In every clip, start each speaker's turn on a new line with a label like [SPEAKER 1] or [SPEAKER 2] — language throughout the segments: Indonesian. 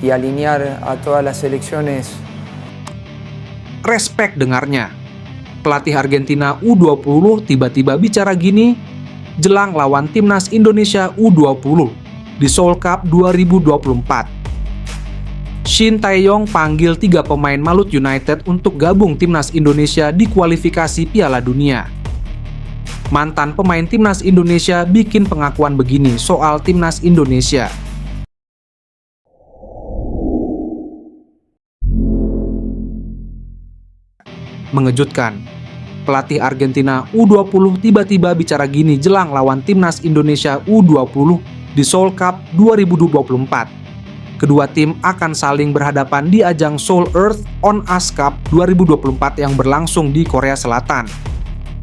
[SPEAKER 1] y alinear a todas las selecciones.
[SPEAKER 2] Respect dengarnya. Pelatih Argentina U20 tiba-tiba bicara gini jelang lawan timnas Indonesia U20 di Seoul Cup 2024. Shin Tae-yong panggil 3 pemain Malut United untuk gabung timnas Indonesia di kualifikasi Piala Dunia. Mantan pemain timnas Indonesia bikin pengakuan begini soal timnas Indonesia. Mengejutkan, pelatih Argentina U20 tiba-tiba bicara gini jelang lawan timnas Indonesia U20 di Seoul Cup 2024. Kedua tim akan saling berhadapan di ajang Seoul Earth on Ice Cup 2024 yang berlangsung di Korea Selatan.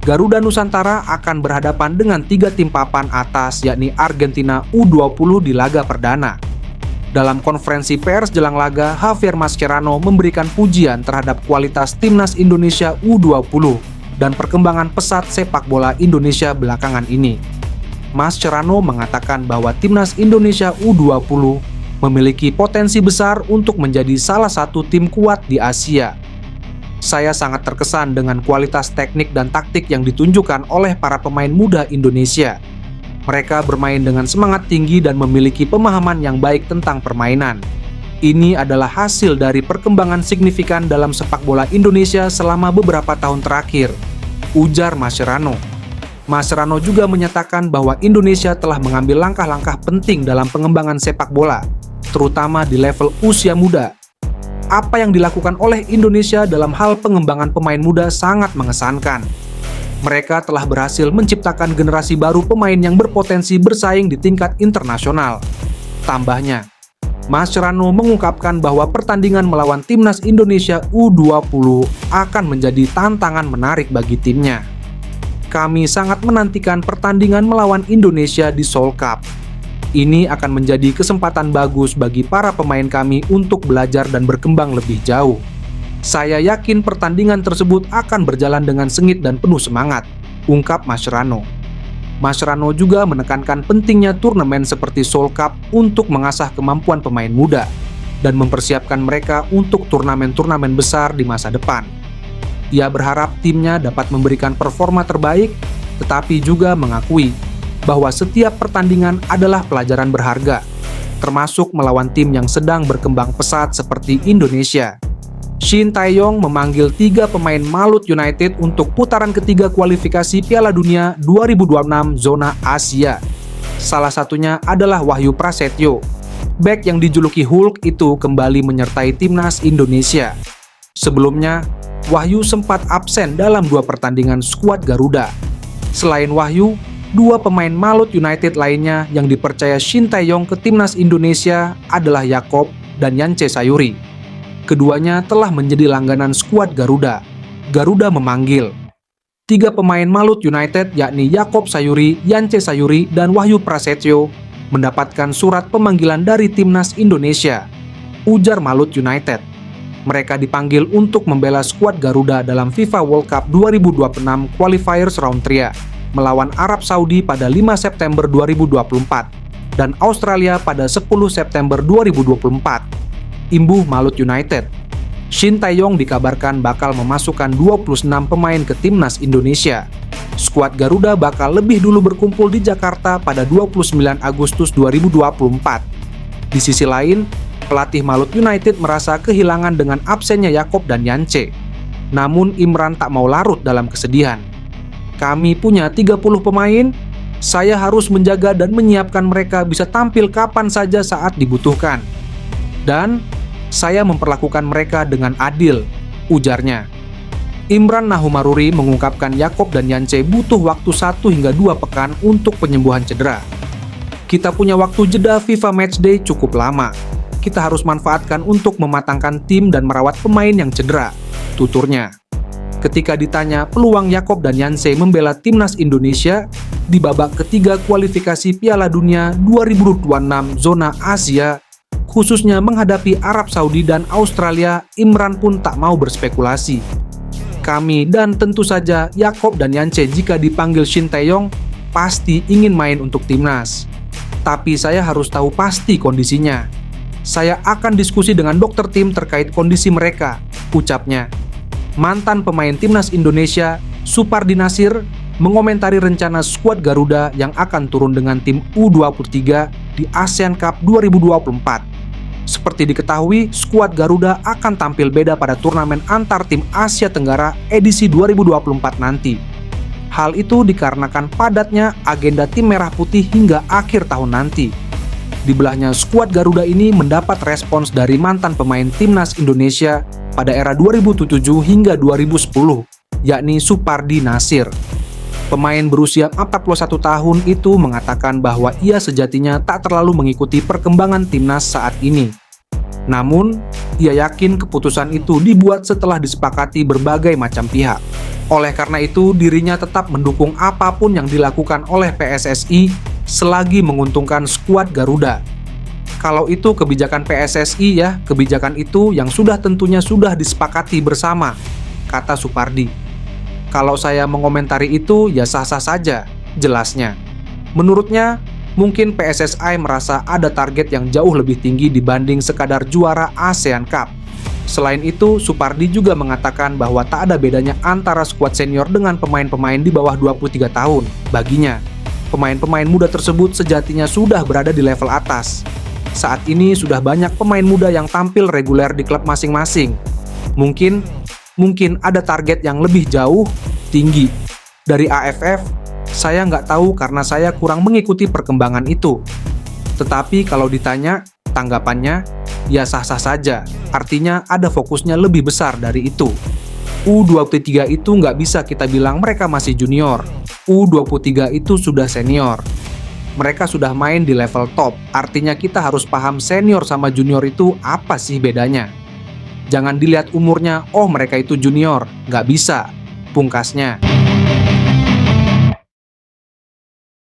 [SPEAKER 2] Garuda Nusantara akan berhadapan dengan 3 tim papan atas yakni Argentina U20 di laga perdana. Dalam konferensi pers jelang laga, Javier Mascherano memberikan pujian terhadap kualitas timnas Indonesia U20 dan perkembangan pesat sepak bola Indonesia belakangan ini. Mascherano mengatakan bahwa timnas Indonesia U20 memiliki potensi besar untuk menjadi salah satu tim kuat di Asia. Saya sangat terkesan dengan kualitas teknik dan taktik yang ditunjukkan oleh para pemain muda Indonesia. Mereka bermain dengan semangat tinggi dan memiliki pemahaman yang baik tentang permainan. Ini adalah hasil dari perkembangan signifikan dalam sepak bola Indonesia selama beberapa tahun terakhir, ujar Mascherano. Mascherano juga menyatakan bahwa Indonesia telah mengambil langkah-langkah penting dalam pengembangan sepak bola, terutama di level usia muda. Apa yang dilakukan oleh Indonesia dalam hal pengembangan pemain muda sangat mengesankan. Mereka telah berhasil menciptakan generasi baru pemain yang berpotensi bersaing di tingkat internasional. Tambahnya, Mascherano mengungkapkan bahwa pertandingan melawan timnas Indonesia U20 akan menjadi tantangan menarik bagi timnya. Kami sangat menantikan pertandingan melawan Indonesia di Seoul Cup. Ini akan menjadi kesempatan bagus bagi para pemain kami untuk belajar dan berkembang lebih jauh. Saya yakin pertandingan tersebut akan berjalan dengan sengit dan penuh semangat, ungkap Mascherano. Mascherano juga menekankan pentingnya turnamen seperti Seoul Cup untuk mengasah kemampuan pemain muda dan mempersiapkan mereka untuk turnamen-turnamen besar di masa depan. Ia berharap timnya dapat memberikan performa terbaik, tetapi juga mengakui bahwa setiap pertandingan adalah pelajaran berharga, termasuk melawan tim yang sedang berkembang pesat seperti Indonesia. Shin Tae-yong memanggil 3 pemain Malut United untuk putaran ketiga kualifikasi Piala Dunia 2026 zona Asia. Salah satunya adalah Wahyu Prasetyo. Bek yang dijuluki Hulk itu kembali menyertai timnas Indonesia. Sebelumnya, Wahyu sempat absen dalam 2 pertandingan skuad Garuda. Selain Wahyu, 2 pemain Malut United lainnya yang dipercaya Shin Tae-yong ke timnas Indonesia adalah Yakob dan Yance Sayuri. Keduanya telah menjadi langganan skuad Garuda. Garuda memanggil 3 pemain Malut United yakni Yakob Sayuri, Yance Sayuri, dan Wahyu Prasetyo mendapatkan surat pemanggilan dari timnas Indonesia, ujar Malut United. Mereka dipanggil untuk membela skuad Garuda dalam FIFA World Cup 2026 Qualifiers Round 3 melawan Arab Saudi pada 5 September 2024 dan Australia pada 10 September 2024. Imbuh Malut United. Shin Tae-yong dikabarkan bakal memasukkan 26 pemain ke timnas Indonesia. Skuad Garuda bakal lebih dulu berkumpul di Jakarta pada 29 Agustus 2024. Di sisi lain, pelatih Malut United merasa kehilangan dengan absennya Yakob dan Yance. Namun Imran tak mau larut dalam kesedihan. Kami punya 30 pemain, saya harus menjaga dan menyiapkan mereka bisa tampil kapan saja saat dibutuhkan. Dan saya memperlakukan mereka dengan adil, ujarnya. Imran Nahumaruri mengungkapkan Yakob dan Yance butuh waktu 1 hingga 2 pekan untuk penyembuhan cedera. Kita punya waktu jeda FIFA Matchday cukup lama. Kita harus manfaatkan untuk mematangkan tim dan merawat pemain yang cedera, tuturnya. Ketika ditanya peluang Yakob dan Yance membela timnas Indonesia di babak ketiga kualifikasi Piala Dunia 2026 zona Asia, khususnya menghadapi Arab Saudi dan Australia, Imran pun tak mau berspekulasi. Kami dan tentu saja Yakob dan Yance jika dipanggil Shin Tae-yong pasti ingin main untuk timnas. Tapi saya harus tahu pasti kondisinya. Saya akan diskusi dengan dokter tim terkait kondisi mereka, ucapnya. Mantan pemain timnas Indonesia, Supardi Nasir, mengomentari rencana skuad Garuda yang akan turun dengan tim U23 di ASEAN Cup 2024. Seperti diketahui, skuad Garuda akan tampil beda pada turnamen antar tim Asia Tenggara edisi 2024 nanti. Hal itu dikarenakan padatnya agenda tim merah putih hingga akhir tahun nanti. Di belahnya skuad Garuda ini mendapat respons dari mantan pemain timnas Indonesia pada era 2007 hingga 2010, yakni Supardi Nasir. Pemain berusia 41 tahun itu mengatakan bahwa ia sejatinya tak terlalu mengikuti perkembangan timnas saat ini. Namun, ia yakin keputusan itu dibuat setelah disepakati berbagai macam pihak. Oleh karena itu, dirinya tetap mendukung apapun yang dilakukan oleh PSSI selagi menguntungkan skuad Garuda. Kalau itu kebijakan PSSI ya, kebijakan itu yang tentunya sudah disepakati bersama, kata Supardi. Kalau saya mengomentari itu ya sah-sah saja, jelasnya. Menurutnya, mungkin PSSI merasa ada target yang jauh lebih tinggi dibanding sekadar juara ASEAN Cup. Selain itu, Supardi juga mengatakan bahwa tak ada bedanya antara skuad senior dengan pemain-pemain di bawah 23 tahun. Baginya, pemain-pemain muda tersebut sejatinya sudah berada di level atas. Saat ini sudah banyak pemain muda yang tampil reguler di klub masing-masing. Mungkin ada target yang lebih jauh, tinggi. Dari AFF, saya nggak tahu karena saya kurang mengikuti perkembangan itu. Tetapi kalau ditanya, tanggapannya, ya sah-sah saja. Artinya ada fokusnya lebih besar dari itu. U23 itu nggak bisa kita bilang mereka masih junior. U23 itu sudah senior. Mereka sudah main di level top, artinya kita harus paham senior sama junior itu apa sih bedanya. Jangan dilihat umurnya, oh mereka itu junior, nggak bisa, pungkasnya.